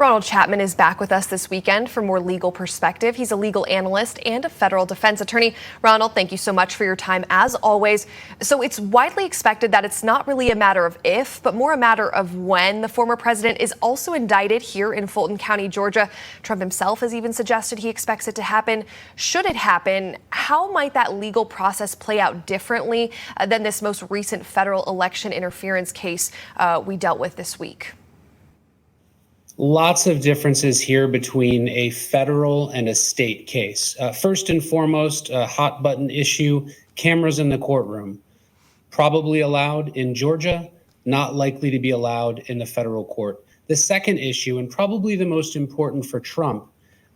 Ronald Chapman is back with us this weekend for more legal perspective. He's a legal analyst and a federal defense attorney. Ronald, thank you so much for your time as always. So it's widely expected that it's not really a matter of if, but more a matter of when the former president is also indicted here in Fulton County, Georgia. Trump himself has even suggested he expects it to happen. Should it happen, how might that legal process play out differently than this most recent federal election interference case we dealt with this week? Lots of differences here between a federal and a state case. First and foremost, a hot button issue, cameras in the courtroom. Probably allowed in Georgia, not likely to be allowed in the federal court. The second issue, and probably the most important for Trump,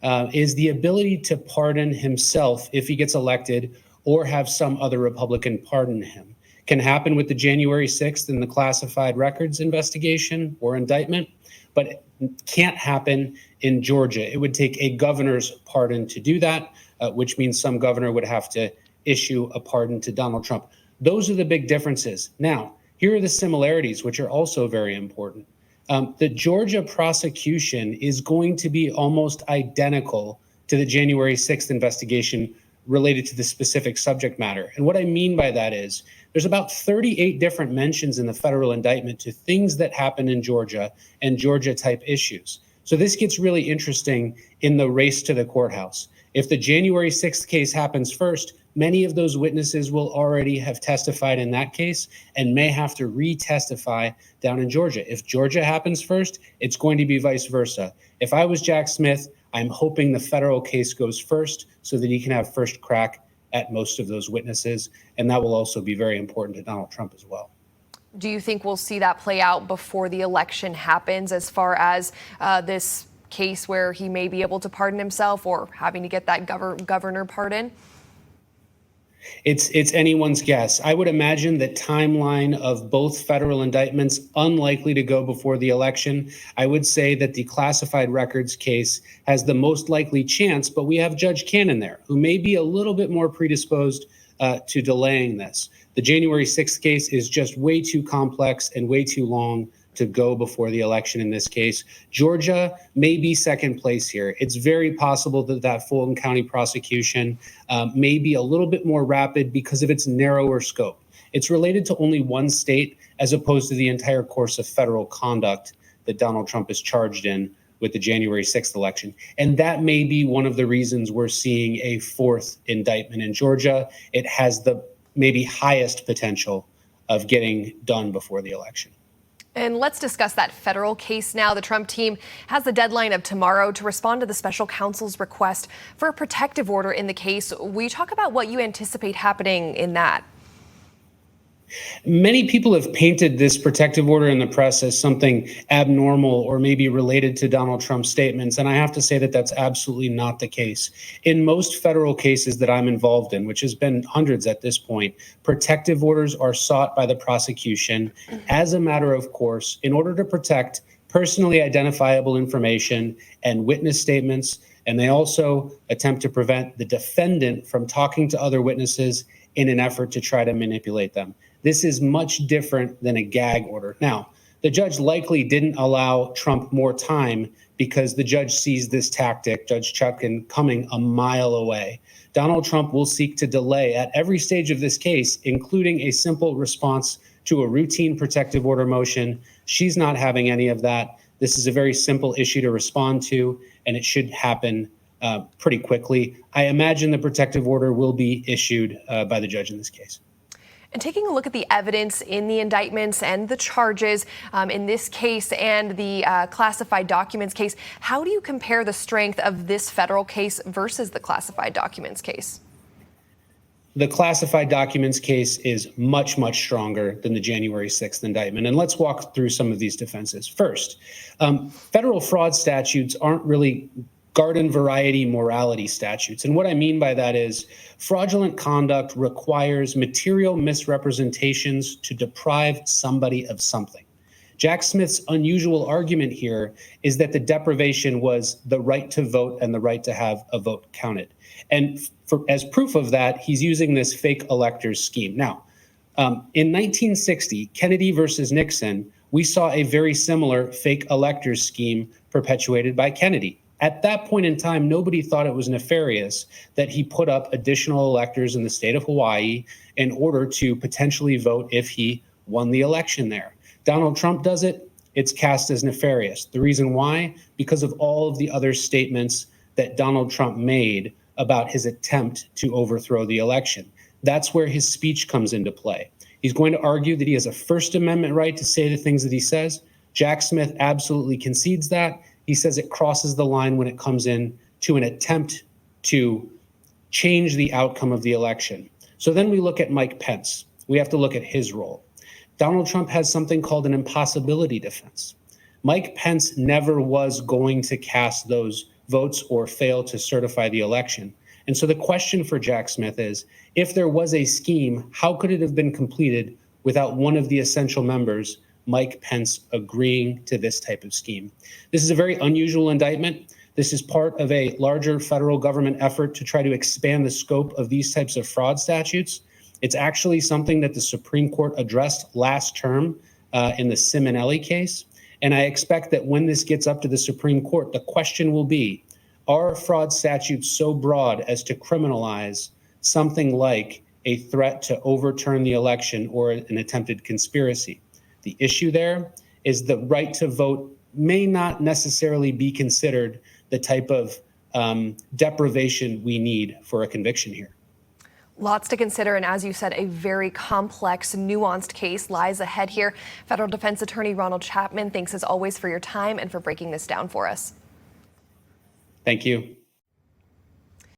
is the ability to pardon himself if he gets elected or have some other Republican pardon him. Can happen with the January 6th and the classified records investigation or indictment, but it can't happen in Georgia. It would take a governor's pardon to do that, which means some governor would have to issue a pardon to Donald Trump. Those are the big differences. Now, here are the similarities, which are also very important. The Georgia prosecution is going to be almost identical to the January 6th investigation related to the specific subject matter. And what I mean by that is there's about 38 different mentions in the federal indictment to things that happen in Georgia and Georgia type issues. So this gets really interesting in the race to the courthouse. If the January 6th case happens first, many of those witnesses will already have testified in that case and may have to re-testify down in Georgia. If Georgia happens first, it's going to be vice versa. If I was Jack Smith, I'm hoping the federal case goes first so that he can have first crack at most of those witnesses. And that will also be very important to Donald Trump as well. Do you think we'll see that play out before the election happens as far as this case where he may be able to pardon himself or having to get that governor pardon? It's anyone's guess. I would imagine the timeline of both federal indictments unlikely to go before the election. I would say that the classified records case has the most likely chance, but we have Judge Cannon there, who may be a little bit more predisposed to delaying this. The January 6th case is just way too complex and way too long to go before the election in this case. Georgia may be second place here. It's very possible that that Fulton County prosecution may be a little bit more rapid because of its narrower scope. It's related to only one state as opposed to the entire course of federal conduct that Donald Trump is charged in with the January 6th election. And that may be one of the reasons we're seeing a fourth indictment in Georgia. It has the maybe highest potential of getting done before the election. And let's discuss that federal case now. The Trump team has the deadline of tomorrow to respond to the special counsel's request for a protective order in the case. Will you talk about what you anticipate happening in that? Many people have painted this protective order in the press as something abnormal or maybe related to Donald Trump's statements. And I have to say that that's absolutely not the case. In most federal cases that I'm involved in, which has been hundreds at this point, protective orders are sought by the prosecution as a matter of course in order to protect personally identifiable information and witness statements. And they also attempt to prevent the defendant from talking to other witnesses in an effort to try to manipulate them. This is much different than a gag order. Now, the judge likely didn't allow Trump more time because the judge sees this tactic, Judge Chapman, coming a mile away. Donald Trump will seek to delay at every stage of this case, including a simple response to a routine protective order motion. She's not having any of that. This is a very simple issue to respond to, and it should happen pretty quickly. I imagine the protective order will be issued by the judge in this case. And taking a look at the evidence in the indictments and the charges in this case and the classified documents case, how do you compare the strength of this federal case versus the classified documents case? The classified documents case is much, much stronger than the January 6th indictment. And let's walk through some of these defenses. First, federal fraud statutes aren't really garden variety morality statutes. And what I mean by that is fraudulent conduct requires material misrepresentations to deprive somebody of something. Jack Smith's unusual argument here is that the deprivation was the right to vote and the right to have a vote counted. And as proof of that, he's using this fake electors scheme. Now, in 1960, Kennedy versus Nixon We saw a very similar fake electors scheme perpetuated by Kennedy. At that point in time, nobody thought it was nefarious that he put up additional electors in the state of Hawaii in order to potentially vote if he won the election there. Donald Trump does it, it's cast as nefarious. The reason why? Because of all of the other statements that Donald Trump made about his attempt to overthrow the election. That's where his speech comes into play. He's going to argue that he has a First Amendment right to say the things that he says. Jack Smith absolutely concedes that. He says it crosses the line when it comes in to an attempt to change the outcome of the election. So then we look at Mike Pence. We have to look at his role. Donald Trump has something called an impossibility defense. Mike Pence never was going to cast those votes or fail to certify the election. And so the question for Jack Smith is, if there was a scheme, how could it have been completed without one of the essential members, Mike Pence, agreeing to this type of scheme? This is a very unusual indictment. This is part of a larger federal government effort to try to expand the scope of these types of fraud statutes. It's actually something that the Supreme Court addressed last term in the Simonelli case. And I expect that when this gets up to the Supreme Court, the question will be, are fraud statutes so broad as to criminalize something like a threat to overturn the election or an attempted conspiracy? The issue there is the right to vote may not necessarily be considered the type of deprivation we need for a conviction here. Lots to consider, and as you said, a very complex, nuanced case lies ahead here. Federal Defense Attorney Ronald Chapman, thanks as always for your time and for breaking this down for us. Thank you.